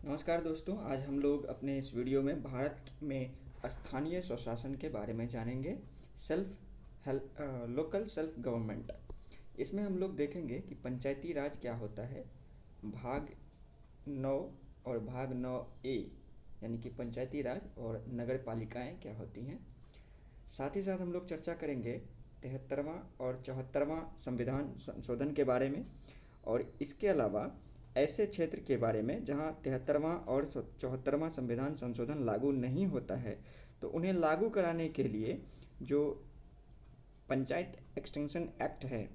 नमस्कार दोस्तों, आज हम लोग अपने इस वीडियो में भारत में स्थानीय स्वशासन के बारे में जानेंगे। Self help local self government. इसमें हम लोग देखेंगे कि पंचायती राज क्या होता है, भाग 9 और भाग 9A यानी कि पंचायती राज और नगर पालिकाएँ क्या होती हैं। साथ ही साथ हम लोग चर्चा करेंगे 73वां और 74वां संविधान संशोधन के बारे में, और इसके अलावा ऐसे क्षेत्र के बारे में जहां 73वां और 74वां संविधान संशोधन लागू नहीं होता है, तो उन्हें लागू कराने के लिए जो पंचायत एक्सटेंशन एक्ट है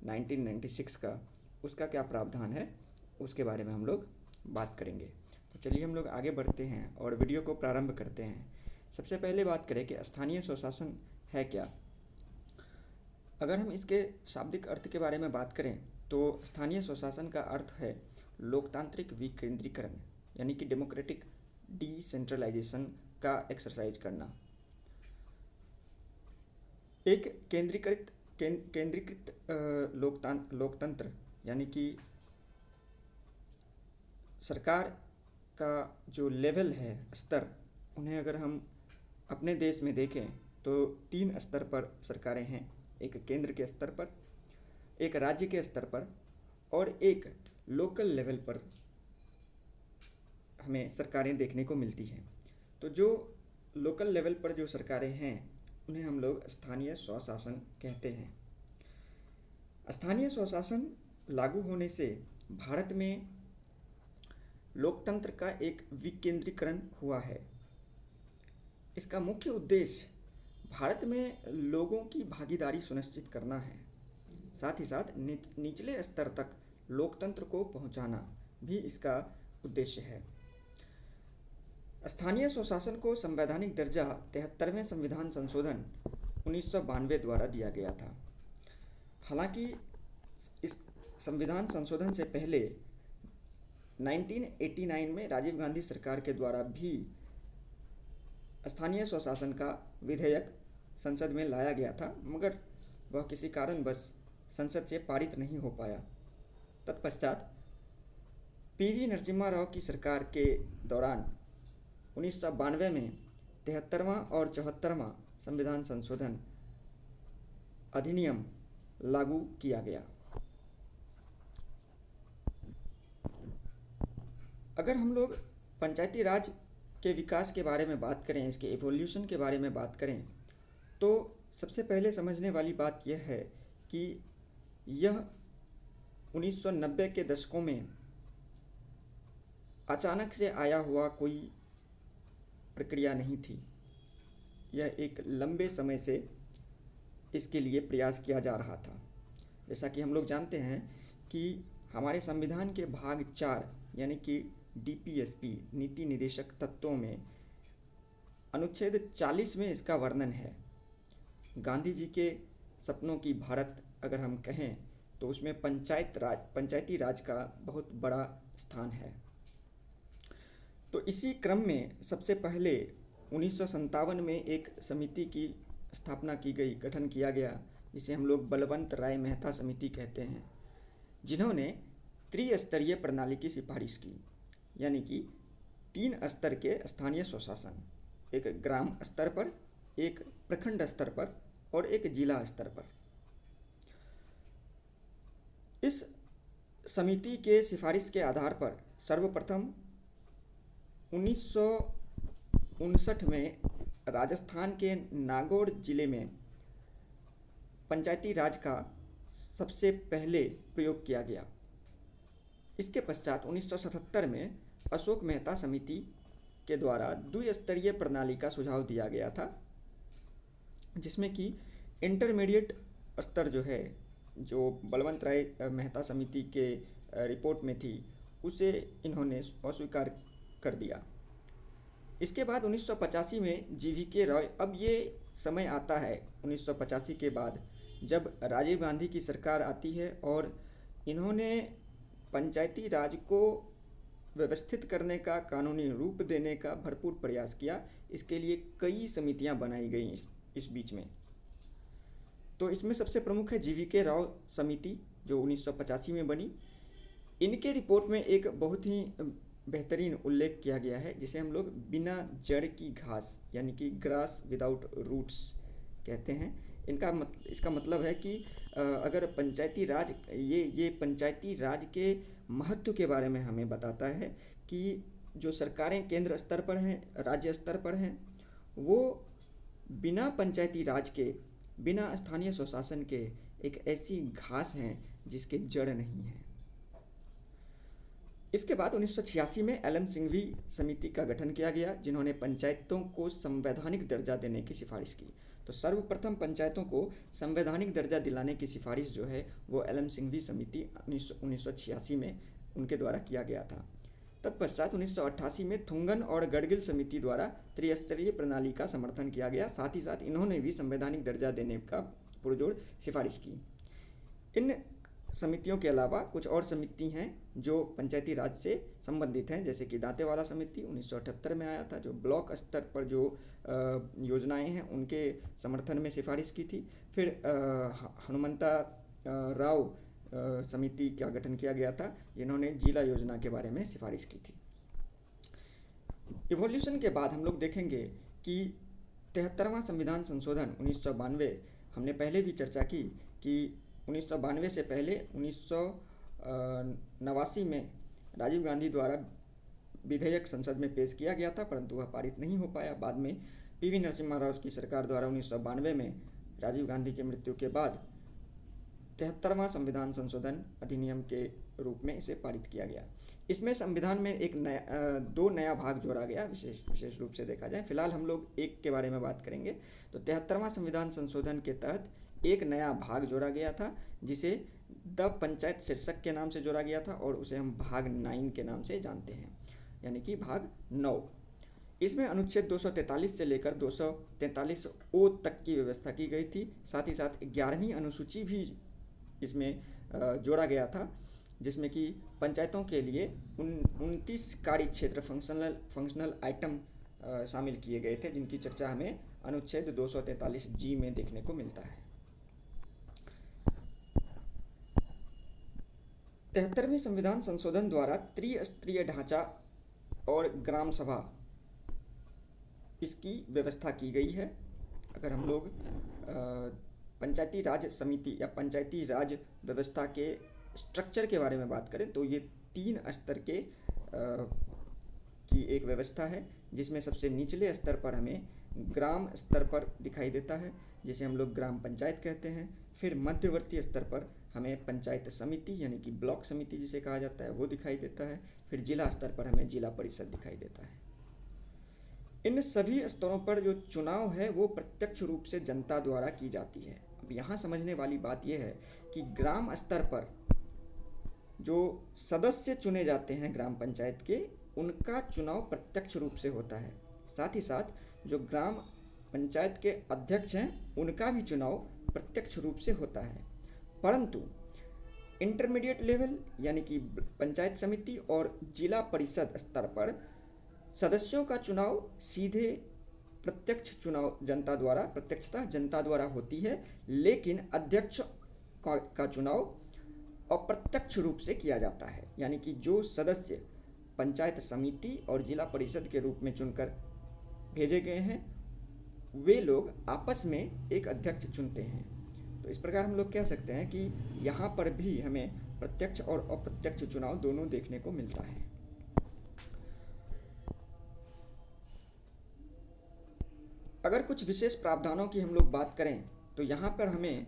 1996 का, उसका क्या प्रावधान है, उसके बारे में हम लोग बात करेंगे। तो चलिए हम लोग आगे बढ़ते हैं और वीडियो को प्रारंभ करते हैं। सबसे पहले बात करें कि स्थानीय स्वशासन है क्या। अगर हम इसके शाब्दिक अर्थ के बारे में बात करें तो स्थानीय स्वशासन का अर्थ है लोकतांत्रिक विकेंद्रीकरण, यानी कि डेमोक्रेटिक डिसेंट्रलाइजेशन का एक्सरसाइज करना। एक केंद्रीकृत लोकतंत्र, यानी कि सरकार का जो लेवल है, स्तर, उन्हें अगर हम अपने देश में देखें तो 3 स्तर पर सरकारें हैं। एक केंद्र के स्तर पर, एक राज्य के स्तर पर और एक लोकल लेवल पर हमें सरकारें देखने को मिलती हैं। तो जो लोकल लेवल पर जो सरकारें हैं उन्हें हम लोग स्थानीय स्वशासन कहते हैं। स्थानीय स्वशासन लागू होने से भारत में लोकतंत्र का एक विकेंद्रीकरण हुआ है। इसका मुख्य उद्देश्य भारत में लोगों की भागीदारी सुनिश्चित करना है, साथ ही साथ निचले स्तर तक लोकतंत्र को पहुंचाना भी इसका उद्देश्य है। स्थानीय स्वशासन को संवैधानिक दर्जा 73वें संविधान संशोधन 1992 द्वारा दिया गया था। हालांकि इस संविधान संशोधन से पहले 1989 में राजीव गांधी सरकार के द्वारा भी स्थानीय स्वशासन का विधेयक संसद में लाया गया था, मगर वह किसी कारणवश संसद से पारित नहीं हो पाया। तत्पश्चात पीवी नरसिम्हा राव की सरकार के दौरान 1992 में 73वां और 74वां संविधान संशोधन अधिनियम लागू किया गया। अगर हम लोग पंचायती राज के विकास के बारे में बात करें, इसके एवोल्यूशन के बारे में बात करें, तो सबसे पहले समझने वाली बात यह है कि यह 1990 के दशकों में अचानक से आया हुआ कोई प्रक्रिया नहीं थी। यह एक लंबे समय से इसके लिए प्रयास किया जा रहा था। जैसा कि हम लोग जानते हैं कि हमारे संविधान के भाग 4 यानी कि DPSP नीति निदेशक तत्वों में अनुच्छेद 40 में इसका वर्णन है। गांधी जी के सपनों की भारत अगर हम कहें तो उसमें पंचायती राज का बहुत बड़ा स्थान है। तो इसी क्रम में सबसे पहले 1957 में एक समिति की स्थापना की गई, गठन किया गया, जिसे हम लोग बलवंत राय मेहता समिति कहते हैं, जिन्होंने त्रिस्तरीय प्रणाली की सिफारिश की, यानी कि 3 स्तर के स्थानीय स्वशासन, एक ग्राम स्तर पर, एक प्रखंड स्तर पर और एक जिला स्तर पर। इस समिति के सिफारिश के आधार पर सर्वप्रथम 1959 में राजस्थान के नागौर जिले में पंचायती राज का सबसे पहले प्रयोग किया गया। इसके पश्चात 1977 में अशोक मेहता समिति के द्वारा द्विस्तरीय प्रणाली का सुझाव दिया गया था, जिसमें कि इंटरमीडिएट स्तर जो है, जो बलवंत राय मेहता समिति के रिपोर्ट में थी, उसे इन्होंने अस्वीकार कर दिया। इसके बाद 1985 में GVK रॉय, अब ये समय आता है 1985 के बाद, जब राजीव गांधी की सरकार आती है और इन्होंने पंचायती राज को व्यवस्थित करने का, कानूनी रूप देने का भरपूर प्रयास किया। इसके लिए कई समितियां बनाई गई इस बीच में। तो इसमें सबसे प्रमुख है GVK राव समिति, जो 1985 में बनी। इनके रिपोर्ट में एक बहुत ही बेहतरीन उल्लेख किया गया है, जिसे हम लोग बिना जड़ की घास यानी कि ग्रास विदाउट रूट्स कहते हैं। इसका मतलब है कि अगर पंचायती राज ये पंचायती राज के महत्व के बारे में हमें बताता है कि जो सरकारें केंद्र स्तर पर हैं, राज्य स्तर पर हैं, वो बिना पंचायती राज के, बिना स्थानीय स्वशासन के एक ऐसी घास हैं जिसके जड़ नहीं है। इसके बाद 1986 में एलन सिंघवी समिति का गठन किया गया, जिन्होंने पंचायतों को संवैधानिक दर्जा देने की सिफारिश की। तो सर्वप्रथम पंचायतों को संवैधानिक दर्जा दिलाने की सिफारिश जो है वो एलन सिंघवी समिति 1986 में उनके द्वारा किया गया था। तत्पश्चात 1988 में थुंगन और गडगिल समिति द्वारा त्रिस्तरीय प्रणाली का समर्थन किया गया। साथ ही साथ इन्होंने भी संवैधानिक दर्जा देने का पुरजोर सिफारिश की। इन समितियों के अलावा कुछ और समिति हैं जो पंचायती राज से संबंधित हैं, जैसे कि दांतेवाला समिति 1978 में आया था, जो ब्लॉक स्तर पर जो योजनाएं हैं उनके समर्थन में सिफारिश की थी। फिर हनुमंता राव समिति का गठन किया गया था, जिन्होंने जिला योजना के बारे में सिफारिश की थी। इवोल्यूशन के बाद हम लोग देखेंगे कि 73वां संविधान संशोधन 1992, हमने पहले भी चर्चा की कि 1992 से पहले 1989 में राजीव गांधी द्वारा विधेयक संसद में पेश किया गया था, परंतु वह पारित नहीं हो पाया। बाद में पीवी नरसिम्हा राव की सरकार द्वारा 1992 में राजीव गांधी की मृत्यु के बाद 73वां संविधान संशोधन अधिनियम के रूप में इसे पारित किया गया। इसमें संविधान में दो नया भाग जोड़ा गया, विशेष रूप से देखा जाए। फिलहाल हम लोग एक के बारे में बात करेंगे। तो 73वां संविधान संशोधन के तहत एक नया भाग जोड़ा गया था, जिसे द पंचायत शीर्षक के नाम से जोड़ा गया था, और उसे हम भाग 9 के नाम से जानते हैं, यानी कि भाग 9। इसमें अनुच्छेद 243 से लेकर 243 ओ तक की व्यवस्था की गई थी। साथ ही साथ 11वीं अनुसूची भी इसमें जोड़ा गया था, जिसमें कि पंचायतों के लिए 29 कार्य क्षेत्र फंक्शनल आइटम शामिल किए गए थे, जिनकी चर्चा हमें अनुच्छेद 243 जी में देखने को मिलता है। 73वें संविधान संशोधन द्वारा त्रिस्तरीय ढांचा और ग्राम सभा इसकी व्यवस्था की गई है। अगर हम लोग पंचायती राज समिति या पंचायती राज व्यवस्था के स्ट्रक्चर के बारे में बात करें तो ये 3 स्तर की एक व्यवस्था है, जिसमें सबसे निचले स्तर पर हमें ग्राम स्तर पर दिखाई देता है, जिसे हम लोग ग्राम पंचायत कहते हैं। फिर मध्यवर्ती स्तर पर हमें पंचायत समिति यानी कि ब्लॉक समिति जिसे कहा जाता है वो दिखाई देता है। फिर जिला स्तर पर हमें जिला परिषद दिखाई देता है। इन सभी स्तरों पर जो चुनाव है वो प्रत्यक्ष रूप से जनता द्वारा की जाती है। अब यहाँ समझने वाली बात यह है कि ग्राम स्तर पर जो सदस्य चुने जाते हैं ग्राम पंचायत के, उनका चुनाव प्रत्यक्ष रूप से होता है। साथ ही साथ जो ग्राम पंचायत के अध्यक्ष हैं उनका भी चुनाव प्रत्यक्ष रूप से होता है। परंतु इंटरमीडिएट लेवल यानी कि पंचायत समिति और जिला परिषद स्तर पर सदस्यों का चुनाव सीधे प्रत्यक्षता जनता द्वारा होती है, लेकिन अध्यक्ष का चुनाव अप्रत्यक्ष रूप से किया जाता है। यानी कि जो सदस्य पंचायत समिति और जिला परिषद के रूप में चुनकर भेजे गए हैं, वे लोग आपस में एक अध्यक्ष चुनते हैं। तो इस प्रकार हम लोग कह सकते हैं कि यहाँ पर भी हमें प्रत्यक्ष और अप्रत्यक्ष चुनाव दोनों देखने को मिलता है। अगर कुछ विशेष प्रावधानों की हम लोग बात करें तो यहाँ पर हमें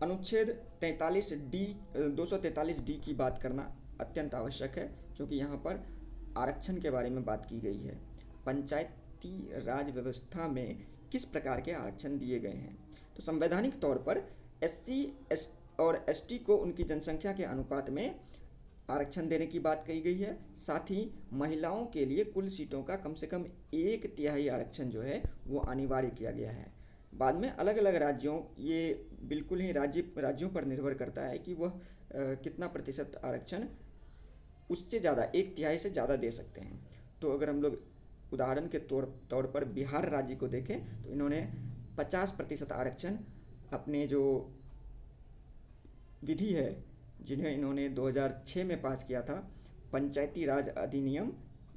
अनुच्छेद 243D की बात करना अत्यंत आवश्यक है, क्योंकि यहाँ पर आरक्षण के बारे में बात की गई है। पंचायती राज व्यवस्था में किस प्रकार के आरक्षण दिए गए हैं। तो संवैधानिक तौर पर SC और ST को उनकी जनसंख्या के अनुपात में आरक्षण देने की बात कही गई है। साथ ही महिलाओं के लिए कुल सीटों का कम से कम 1/3 आरक्षण जो है वो अनिवार्य किया गया है। बाद में अलग अलग राज्यों, ये बिल्कुल ही राज्यों पर निर्भर करता है कि वह कितना प्रतिशत आरक्षण उससे ज़्यादा 1/3 से ज़्यादा दे सकते हैं। तो अगर हम लोग उदाहरण के तौर पर बिहार राज्य को देखें तो इन्होंने 50% आरक्षण अपने जो विधि है, जिन्हें इन्होंने 2006 में पास किया था, पंचायती राज अधिनियम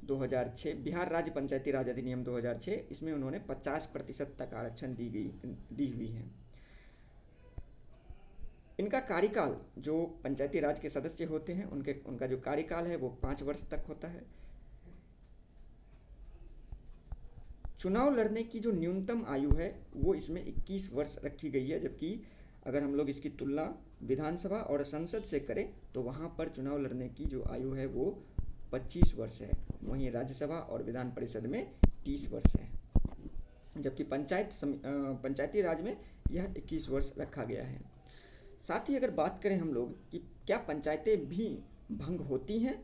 2006, बिहार राज्य पंचायती राज अधिनियम 2006, इसमें उन्होंने 50% तक आरक्षण दी हुई है। इनका कार्यकाल, जो पंचायती राज के सदस्य होते हैं उनका जो कार्यकाल है वो 5 वर्ष तक होता है। चुनाव लड़ने की जो न्यूनतम आयु है वो इसमें 21 वर्ष रखी गई है, जबकि अगर हम लोग इसकी तुलना विधानसभा और संसद से करें तो वहाँ पर चुनाव लड़ने की जो आयु है वो 25 वर्ष है। वहीं राज्यसभा और विधान परिषद में 30 वर्ष है, जबकि पंचायती राज में यह 21 वर्ष रखा गया है। साथ ही अगर बात करें हम लोग कि क्या पंचायतें भी भंग होती हैं,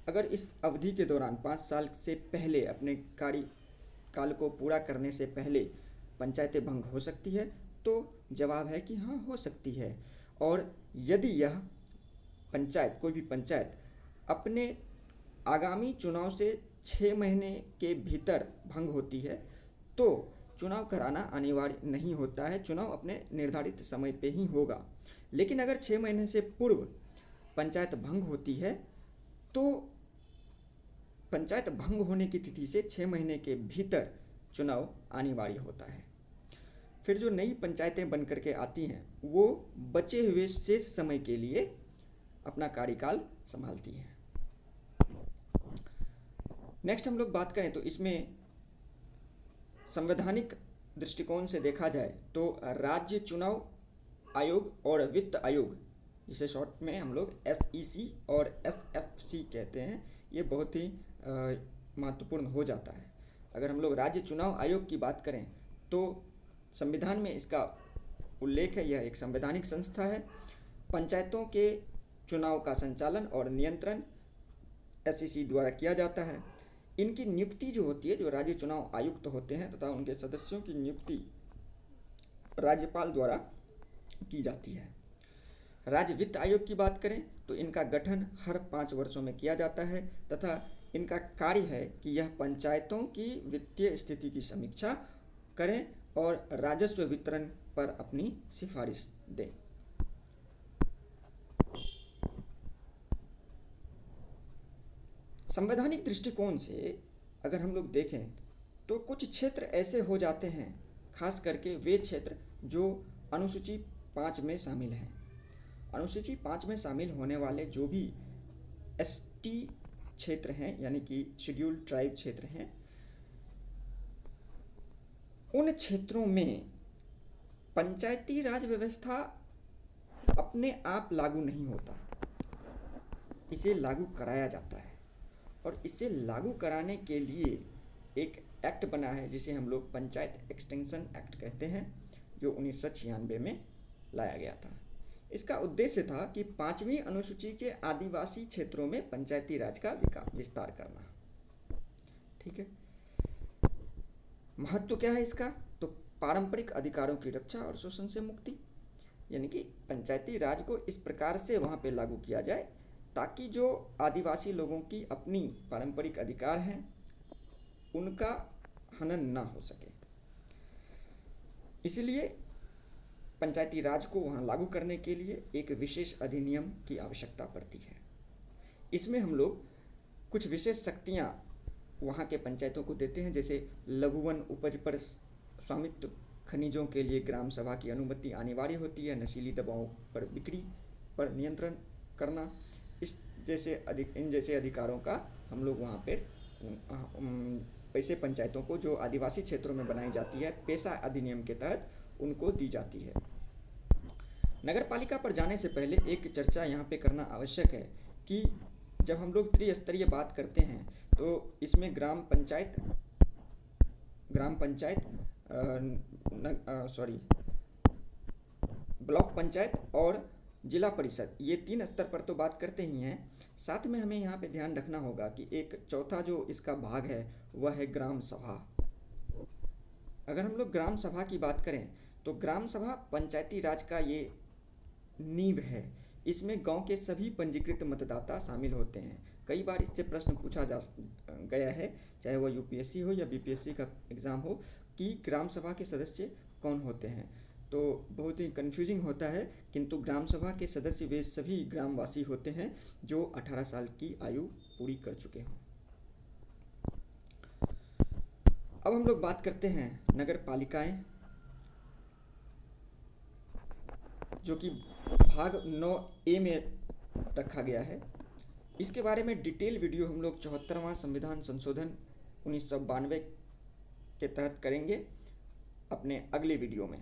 अगर इस अवधि के दौरान 5 साल से पहले अपने कार्यकाल को पूरा करने से पहले पंचायतें भंग हो सकती है, तो जवाब है कि हाँ, हो सकती है। और यदि यह कोई भी पंचायत अपने आगामी चुनाव से 6 महीने के भीतर भंग होती है तो चुनाव कराना अनिवार्य नहीं होता है, चुनाव अपने निर्धारित समय पे ही होगा। लेकिन अगर 6 महीने से पूर्व पंचायत भंग होती है तो पंचायत भंग होने की तिथि से 6 महीने के भीतर चुनाव अनिवार्य होता है। फिर जो नई पंचायतें बन करके आती हैं वो बचे हुए शेष समय के लिए अपना कार्यकाल संभालती हैं। नेक्स्ट हम लोग बात करें तो इसमें संवैधानिक दृष्टिकोण से देखा जाए तो राज्य चुनाव आयोग और वित्त आयोग, जिसे शॉर्ट में हम लोग SEC और SFC कहते हैं, ये बहुत ही महत्वपूर्ण हो जाता है। अगर हम लोग राज्य चुनाव आयोग की बात करें तो संविधान में इसका उल्लेख है, यह एक संवैधानिक संस्था है। पंचायतों के चुनाव का संचालन और नियंत्रण SEC द्वारा किया जाता है। इनकी नियुक्ति जो होती है, जो राज्य चुनाव आयुक्त होते हैं तथा उनके सदस्यों की नियुक्ति राज्यपाल द्वारा की जाती है। राज्य वित्त आयोग की बात करें तो इनका गठन हर 5 वर्षों में किया जाता है तथा इनका कार्य है कि यह पंचायतों की वित्तीय स्थिति की समीक्षा करें और राजस्व वितरण पर अपनी सिफारिश दें। संवैधानिक दृष्टिकोण से अगर हम लोग देखें तो कुछ क्षेत्र ऐसे हो जाते हैं, खास करके वे क्षेत्र जो अनुसूची 5 में शामिल हैं। अनुसूची 5 में शामिल होने वाले जो भी ST क्षेत्र हैं, यानी कि शेड्यूल्ड ट्राइब क्षेत्र हैं, उन क्षेत्रों में पंचायती राज व्यवस्था अपने आप लागू नहीं होता, इसे लागू कराया जाता है। और इसे लागू कराने के लिए एक एक्ट बना है जिसे हम लोग पंचायत एक्सटेंशन एक्ट कहते हैं, जो 1996 में लाया गया था। इसका उद्देश्य था कि 5वीं अनुसूची के आदिवासी क्षेत्रों में पंचायती राज का विस्तार करना। ठीक है, महत्व क्या है इसका? तो पारंपरिक अधिकारों की रक्षा और शोषण से मुक्ति, यानी कि पंचायती राज को इस प्रकार से वहाँ पे लागू किया जाए ताकि जो आदिवासी लोगों की अपनी पारंपरिक अधिकार हैं उनका हनन ना हो सके। इसलिए पंचायती राज को वहाँ लागू करने के लिए एक विशेष अधिनियम की आवश्यकता पड़ती है। इसमें हम लोग कुछ विशेष शक्तियाँ वहाँ के पंचायतों को देते हैं, जैसे लघुवन उपज पर स्वामित्व, खनिजों के लिए ग्राम सभा की अनुमति अनिवार्य होती है, नशीली दवाओं पर बिक्री पर नियंत्रण करना, इन जैसे अधिकारों का हम लोग वहाँ पर पैसे पंचायतों को जो आदिवासी क्षेत्रों में बनाई जाती है पेशा अधिनियम के तहत उनको दी जाती है। नगर पालिका पर जाने से पहले एक चर्चा यहाँ पे करना आवश्यक है कि जब हम लोग त्रिस्तरीय बात करते हैं तो इसमें ग्राम पंचायत, ब्लॉक पंचायत और जिला परिषद, ये 3 स्तर पर तो बात करते ही हैं। साथ में हमें यहाँ पे ध्यान रखना होगा कि एक चौथा जो इसका भाग है वह है ग्राम सभा। अगर हम लोग ग्राम सभा की बात करें तो ग्राम सभा पंचायती राज का ये नींव है। इसमें गांव के सभी पंजीकृत मतदाता शामिल होते हैं। कई बार इससे प्रश्न पूछा जा गया है, चाहे वह UPSC हो या BPSC का एग्ज़ाम हो, कि ग्राम सभा के सदस्य कौन होते हैं। तो बहुत ही कन्फ्यूजिंग होता है, किंतु ग्राम सभा के सदस्य वे सभी ग्रामवासी होते हैं जो 18 साल की आयु पूरी कर चुके हों। अब हम लोग बात करते हैं नगर पालिकाएँ, जो कि भाग 9A में रखा गया है। इसके बारे में डिटेल वीडियो हम लोग 74वां संविधान संशोधन 1992 के तहत करेंगे अपने अगले वीडियो में।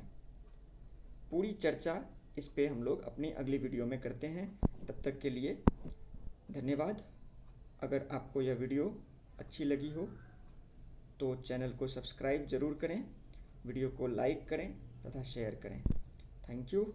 पूरी चर्चा इस पे हम लोग अपनी अगली वीडियो में करते हैं। तब तक के लिए धन्यवाद। अगर आपको यह वीडियो अच्छी लगी हो तो चैनल को सब्सक्राइब ज़रूर करें, वीडियो को लाइक करें तथा शेयर करें। Thank you.